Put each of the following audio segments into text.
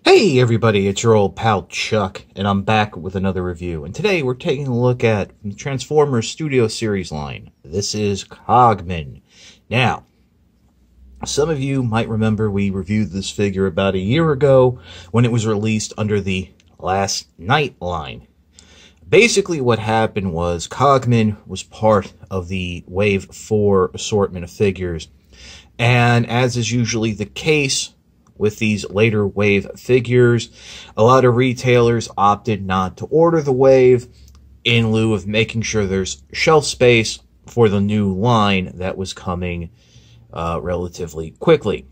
Hey everybody, it's your old pal Chuck, and I'm back with another review. And today we're taking a look at the Transformers Studio Series line. This is Cogman. Now, some of you might remember we reviewed this figure about a year ago when it was released under the Last Night line. Basically what happened was Cogman was part of the Wave 4 assortment of figures, and as is usually the case with these later Wave figures, a lot of retailers opted not to order the Wave in lieu of making sure there's shelf space for the new line that was coming relatively quickly.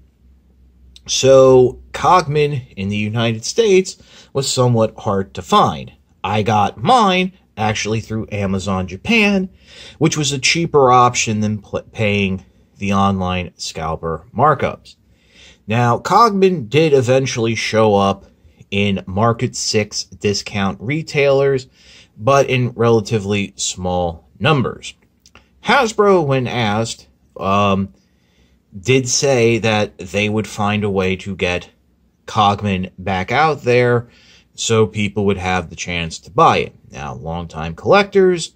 So Cogman in the United States was somewhat hard to find. I got mine actually through Amazon Japan, which was a cheaper option than paying the online scalper markups. Now, Cogman did eventually show up in Market 6 discount retailers, but in relatively small numbers. Hasbro, when asked, did say that they would find a way to get Cogman back out there so people would have the chance to buy it. Now, longtime collectors,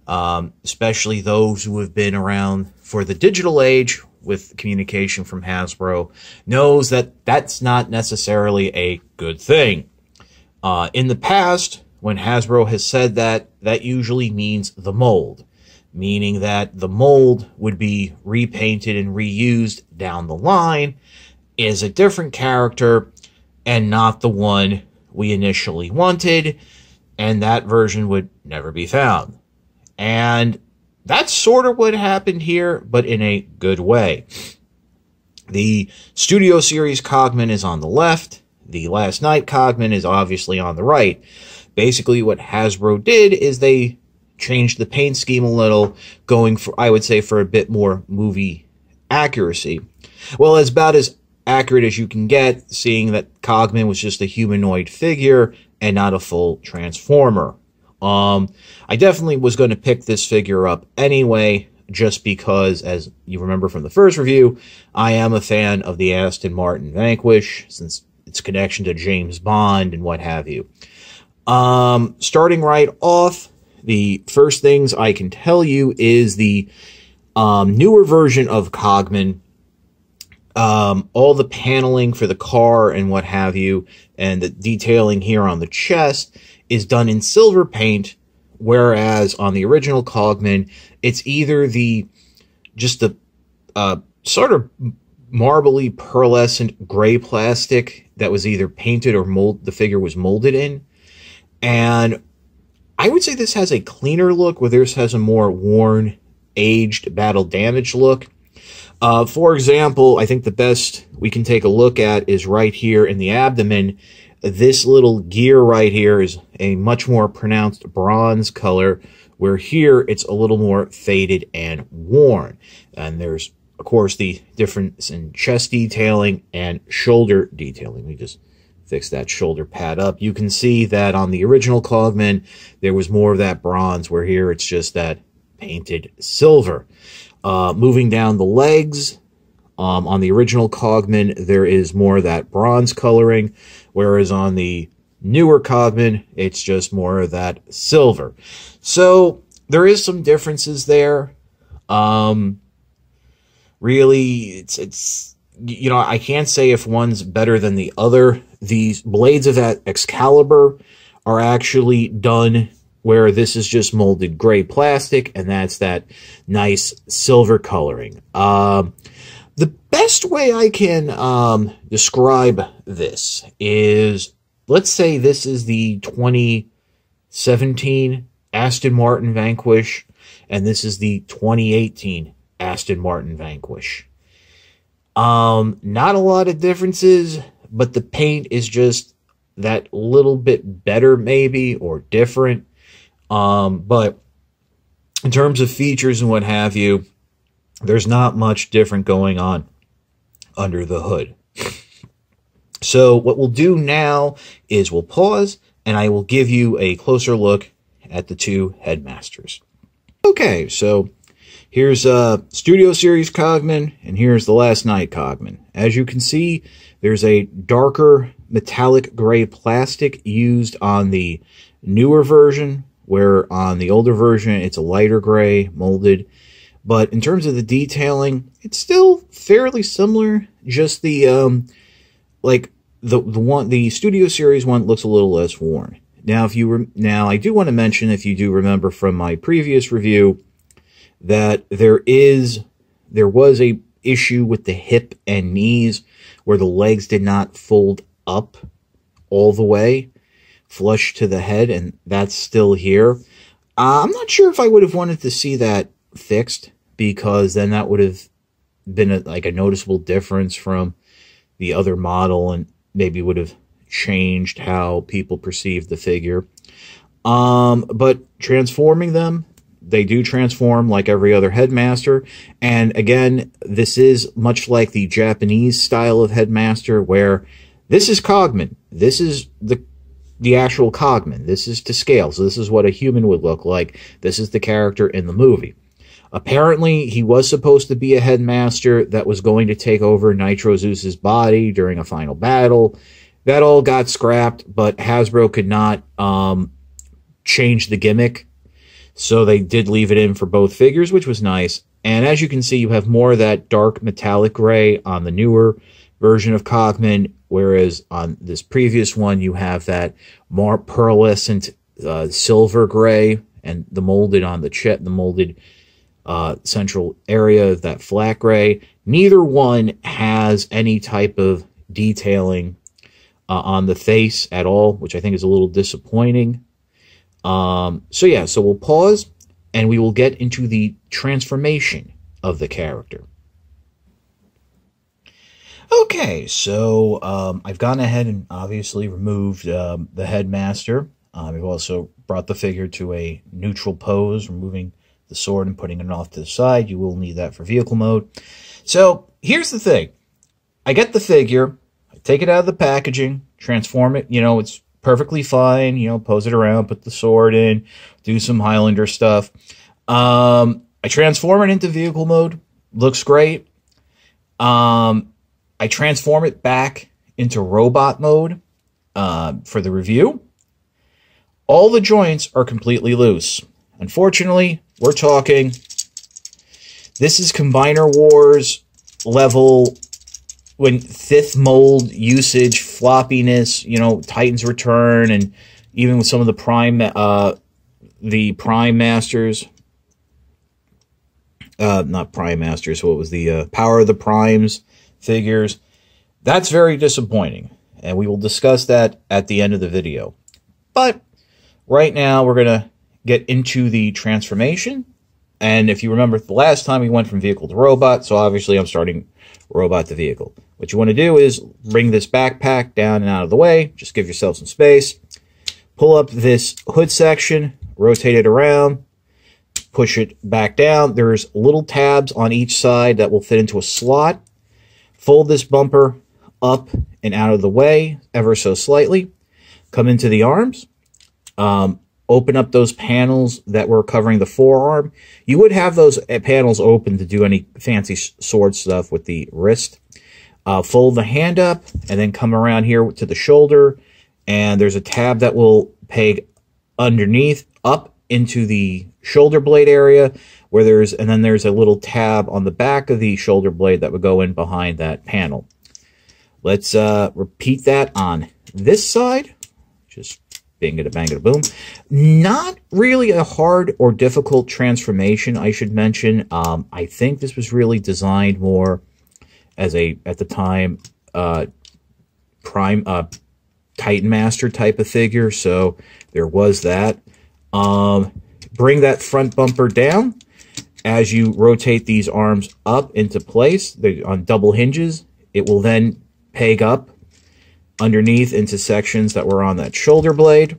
especially those who have been around for the digital age with communication from Hasbro, knows that that's not necessarily a good thing. In the past, when Hasbro has said that, that usually means the mold, meaning that the mold would be repainted and reused down the line as a different character and not the one we initially wanted, and that version would never be found. And that's sort of what happened here, but in a good way. The Studio Series Cogman is on the left. The Last Night Cogman is obviously on the right. Basically, what Hasbro did is they changed the paint scheme a little, going for, I would say, for a bit more movie accuracy. Well, it's about as accurate as you can get, seeing that Cogman was just a humanoid figure and not a full Transformer. I definitely was going to pick this figure up anyway, just because, as you remember from the first review, I am a fan of the Aston Martin Vanquish, since its connection to James Bond and what have you. Starting right off, the first things I can tell you is the newer version of Cogman. All the paneling for the car and what have you, and the detailing here on the chest is done in silver paint, whereas on the original Cogman, it's either just the sort of marbly pearlescent gray plastic that was either painted or the figure was molded in. And I would say this has a cleaner look, where this has a more worn, aged, battle-damaged look. For example, I think the best we can take a look at is right here in the abdomen. This little gear right here is a much more pronounced bronze color, where here it's a little more faded and worn. And there's, of course, the difference in chest detailing and shoulder detailing. Let me just fix that shoulder pad up. You can see that on the original Cogman, there was more of that bronze, where here it's just that painted silver. Moving down the legs, on the original Cogman, there is more of that bronze coloring, whereas on the newer Cogman, it's just more of that silver. So there is some differences there. Really, it's you know, I can't say if one's better than the other. These blades of that Excalibur are actually done where this is just molded gray plastic, and that's that nice silver coloring. The best way I can describe this is, let's say this is the 2017 Aston Martin Vanquish, and this is the 2018 Aston Martin Vanquish. Not a lot of differences, but the paint is just that little bit better maybe, or different. But in terms of features and what have you, there's not much different going on under the hood. So what we'll do now is we'll pause, and I will give you a closer look at the two headmasters. Okay, so here's Studio Series Cogman, and here's the Last Night Cogman. As you can see, there's a darker metallic gray plastic used on the newer version, where on the older version it's a lighter gray molded. But in terms of the detailing, it's still fairly similar. Just the like the Studio Series one looks a little less worn. Now, I do want to mention, if you do remember from my previous review, that there was a issue with the hip and knees where the legs did not fold up all the way flush to the head, and that's still here. I'm not sure if I would have wanted to see that fixed, because then that would have been a noticeable difference from the other model, and maybe would have changed how people perceive the figure. But transforming them, they do transform like every other Headmaster. And again, this is much like the Japanese style of Headmaster, where this is Cogman. This is the actual Cogman. This is to scale. So this is what a human would look like. This is the character in the movie. Apparently, he was supposed to be a Headmaster that was going to take over Nitro Zeus's body during a final battle. That all got scrapped, but Hasbro could not change the gimmick. So they did leave it in for both figures, which was nice. And as you can see, you have more of that dark metallic gray on the newer version of Cogman, whereas on this previous one, you have that more pearlescent silver gray, and the molded on the molded central area of that flat gray. Neither one has any type of detailing on the face at all, which I think is a little disappointing. So we'll pause, and we will get into the transformation of the character. Okay, so I've gone ahead and obviously removed the Headmaster. I've also brought the figure to a neutral pose, removing the sword and putting it off to the side. You will need that for vehicle mode. So here's the thing. I get the figure, I take it out of the packaging, transform it, it's perfectly fine, pose it around, put the sword in, do some Highlander stuff. I transform it into vehicle mode, looks great. I transform it back into robot mode for the review. All the joints are completely loose. Unfortunately, we're talking, this is Combiner Wars level, when fifth mold usage, floppiness, Titan's Return, and even with some of the Prime Masters, not Prime Masters, what was the Power of the Primes figures. That's very disappointing, and we will discuss that at the end of the video. But right now, we're going to get into the transformation. And if you remember, the last time we went from vehicle to robot, so obviously I'm starting robot to vehicle. What you want to do is bring this backpack down and out of the way. Just give yourself some space. Pull up this hood section, rotate it around, push it back down. There's little tabs on each side that will fit into a slot. Fold this bumper up and out of the way ever so slightly. Come into the arms. Open up those panels that were covering the forearm. You would have those panels open to do any fancy sword stuff with the wrist. Fold the hand up and then come around here to the shoulder. And there's a tab that will peg underneath up into the shoulder blade area, where there's a little tab on the back of the shoulder blade that would go in behind that panel. Let's repeat that on this side. Just bang-a-da-bang-a-da-boom. Not really a hard or difficult transformation, I should mention. I think this was really designed more as at the time, Titan Master type of figure, so there was that. Bring that front bumper down as you rotate these arms up into place. They're on double hinges. It will then peg up underneath into sections that were on that shoulder blade.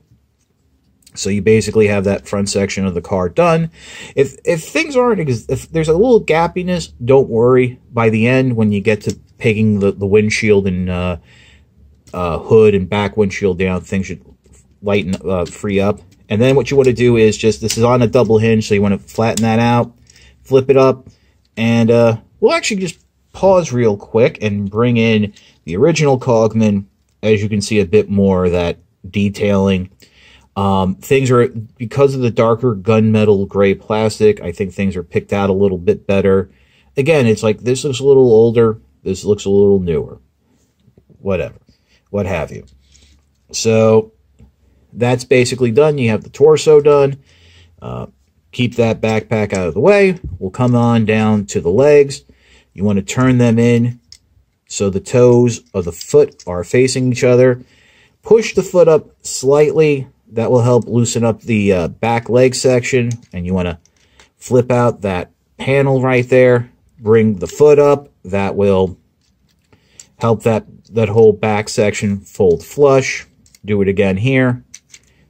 So you basically have that front section of the car done. If things aren't, if there's a little gappiness, don't worry. By the end, when you get to pegging the windshield and hood and back windshield down, things should free up. And then what you want to do is this is on a double hinge, so you want to flatten that out, flip it up, and we'll actually just pause real quick and bring in the original Cogman as you can see, a bit more of that detailing. Things are, because of the darker gunmetal gray plastic, I think things are picked out a little bit better. Again, it's like, this looks a little older, this looks a little newer. Whatever. What have you. So, that's basically done. You have the torso done. Keep that backpack out of the way. We'll come on down to the legs. You want to turn them in so the toes of the foot are facing each other. Push the foot up slightly. That will help loosen up the back leg section. And you want to flip out that panel right there. Bring the foot up. That will help that whole back section fold flush. Do it again here.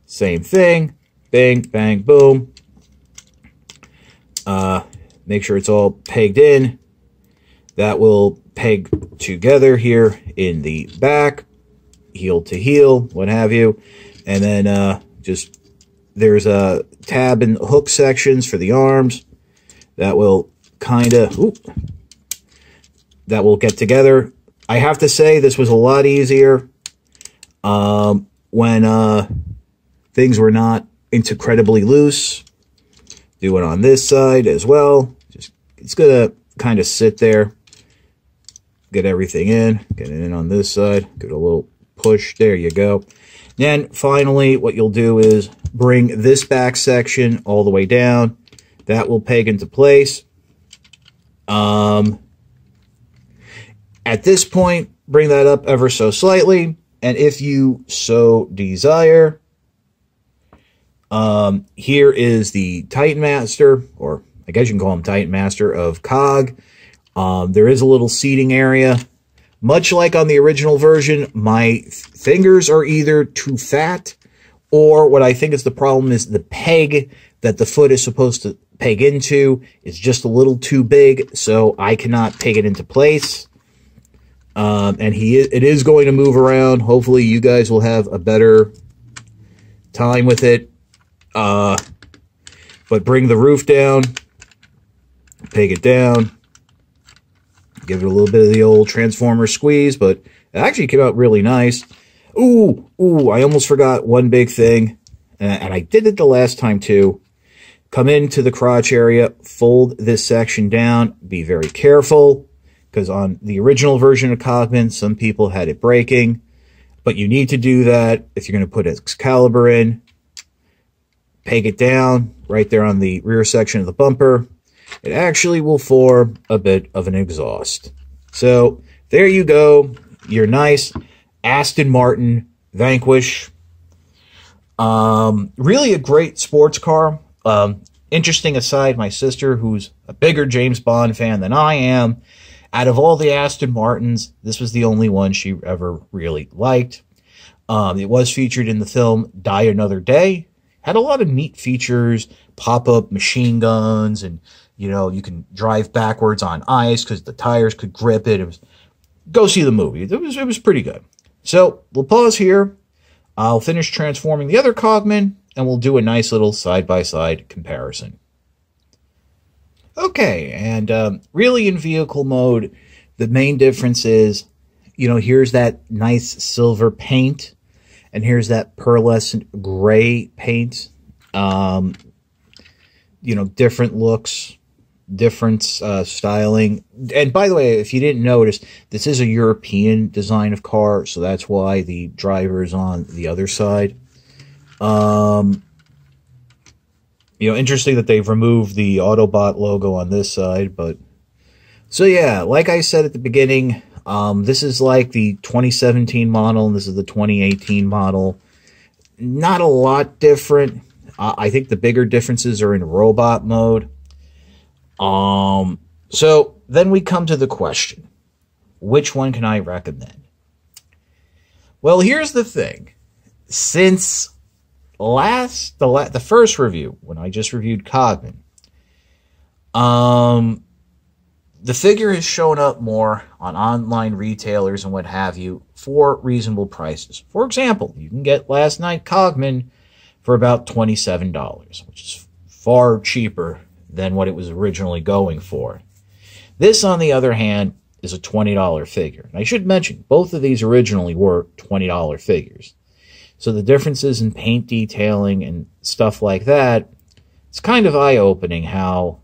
Same thing. Bang, bang, boom. Make sure it's all pegged in. That will peg together here in the back. Heel to heel, what have you. And then just, there's a tab and hook sections for the arms. That will kind of, that will get together. I have to say, this was a lot easier when things were not incredibly loose. Do it on this side as well. Just, it's gonna kind of sit there. Get everything in. Get it in on this side. Give it a little push. There you go. Then finally, what you'll do is bring this back section all the way down. That will peg into place. At this point, bring that up ever so slightly. And if you so desire, here is the Titan Master, or I guess you can call him Titan Master of Cog. There is a little seating area. Much like on the original version, my fingers are either too fat, or what I think is the problem is the peg that the foot is supposed to peg into is just a little too big, so I cannot peg it into place. And it is going to move around. Hopefully you guys will have a better time with it. But bring the roof down, peg it down, give it a little bit of the old Transformer squeeze, but it actually came out really nice. Ooh, I almost forgot one big thing, and I did it the last time too. Come into the crotch area, fold this section down, be very careful, because on the original version of Cogman, some people had it breaking, but you need to do that if you're going to put Excalibur in. Peg it down right there on the rear section of the bumper. It actually will form a bit of an exhaust. So there you go. Your nice Aston Martin Vanquish. Really a great sports car. Interesting aside, my sister, who's a bigger James Bond fan than I am, out of all the Aston Martins, this was the only one she ever really liked. It was featured in the film Die Another Day. Had a lot of neat features, pop-up machine guns, and, you know, you can drive backwards on ice because the tires could grip it. Go see the movie. It was pretty good. So, we'll pause here. I'll finish transforming the other Cogman, and we'll do a nice little side-by-side comparison. Okay, and really in vehicle mode, the main difference is, you know, here's that nice silver paint, and here's that pearlescent gray paint. You know, different looks, different styling. And by the way, if you didn't notice, this is a European design of car, so that's why the driver is on the other side. You know, interesting that they've removed the Autobot logo on this side, but... So yeah, like I said at the beginning, this is like the 2017 model, and this is the 2018 model. Not a lot different. I think the bigger differences are in robot mode. So then we come to the question, which one can I recommend? Well, here's the thing. Since the first review, when I just reviewed Cogman, the figure has shown up more on online retailers and what have you for reasonable prices. For example, you can get last night Cogman for about $27, which is far cheaper than what it was originally going for. This, on the other hand, is a $20 figure. And I should mention, both of these originally were $20 figures. So the differences in paint detailing and stuff like that, it's kind of eye-opening how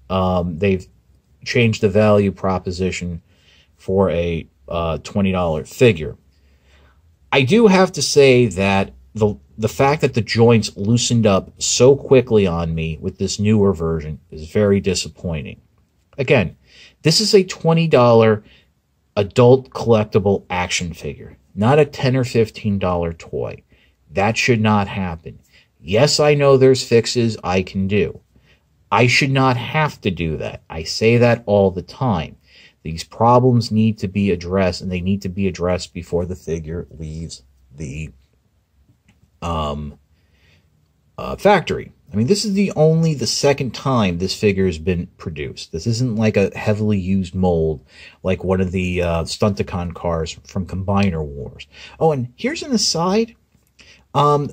they've changed the value proposition for a $20 figure. I do have to say that the fact that the joints loosened up so quickly on me with this newer version is very disappointing. Again, this is a $20 adult collectible action figure, not a $10 or $15 toy. That should not happen. Yes, I know there's fixes I can do. I should not have to do that. I say that all the time. These problems need to be addressed, and they need to be addressed before the figure leaves the factory. I mean, this is the second time this figure has been produced. This isn't like a heavily used mold like one of the Stunticon cars from Combiner Wars. Oh, and here's an aside.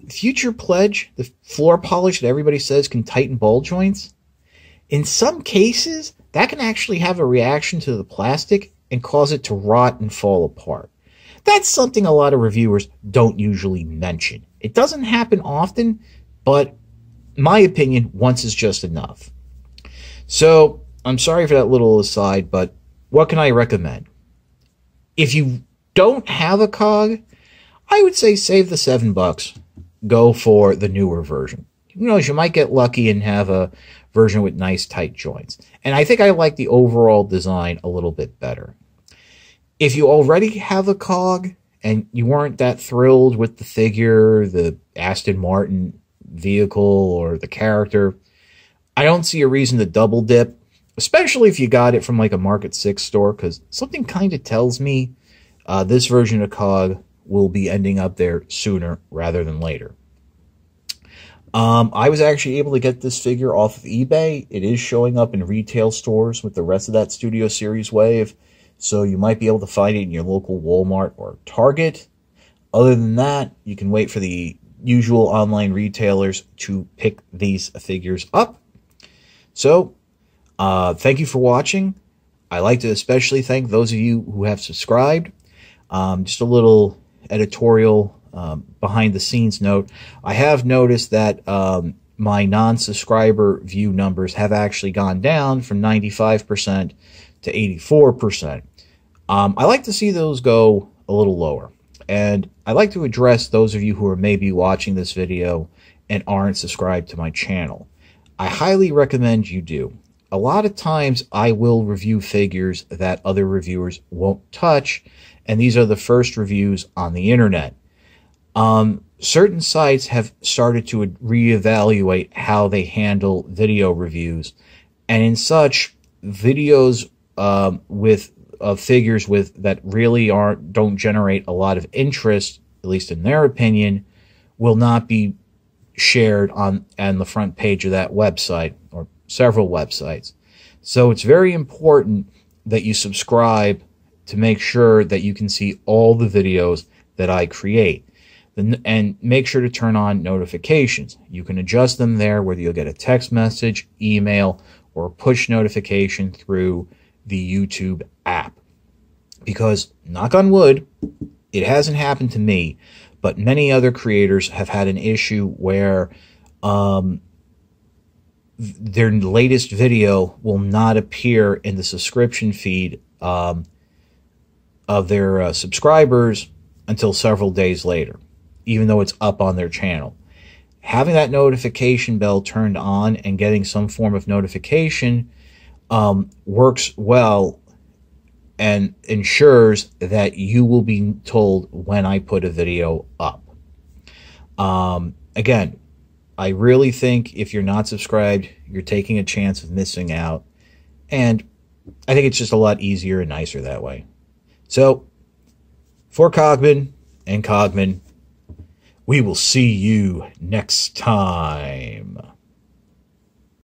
Future Pledge, the floor polish that everybody says can tighten ball joints, in some cases, that can actually have a reaction to the plastic and cause it to rot and fall apart. That's something a lot of reviewers don't usually mention. It doesn't happen often, but in my opinion, once is just enough. So, I'm sorry for that little aside, but what can I recommend? If you don't have a Cog, I would say save the $7. Go for the newer version. Who knows, you might get lucky and have a version with nice tight joints. And I think I like the overall design a little bit better. If you already have a Cog and you weren't that thrilled with the figure, the Aston Martin vehicle, or the character, I don't see a reason to double dip, especially if you got it from like a Market 6 store, because something kind of tells me this version of Cog will be ending up there sooner rather than later. I was actually able to get this figure off of eBay. It is showing up in retail stores with the rest of that Studio Series wave, so you might be able to find it in your local Walmart or Target. Other than that, you can wait for the usual online retailers to pick these figures up. So, thank you for watching. I'd like to especially thank those of you who have subscribed. Just a little editorial behind the scenes note. I have noticed that my non-subscriber view numbers have actually gone down from 95% to 84%. I like to see those go a little lower. And I'd like to address those of you who are maybe watching this video and aren't subscribed to my channel. I highly recommend you do. A lot of times I will review figures that other reviewers won't touch, and these are the first reviews on the internet. Certain sites have started to reevaluate how they handle video reviews, and in such, videos of figures that really don't generate a lot of interest, at least in their opinion, will not be shared on the front page of that website or several websites. So it's very important that you subscribe to make sure that you can see all the videos that I create. And make sure to turn on notifications. You can adjust them there, whether you'll get a text message, email, or a push notification through the YouTube app. Because, knock on wood, it hasn't happened to me, but many other creators have had an issue where their latest video will not appear in the subscription feed of their subscribers until several days later, even though it's up on their channel. Having that notification bell turned on and getting some form of notification works well and ensures that you will be told when I put a video up. Again, I really think if you're not subscribed, you're taking a chance of missing out. And I think it's just a lot easier and nicer that way. So, for Cogman and Cogman, we will see you next time.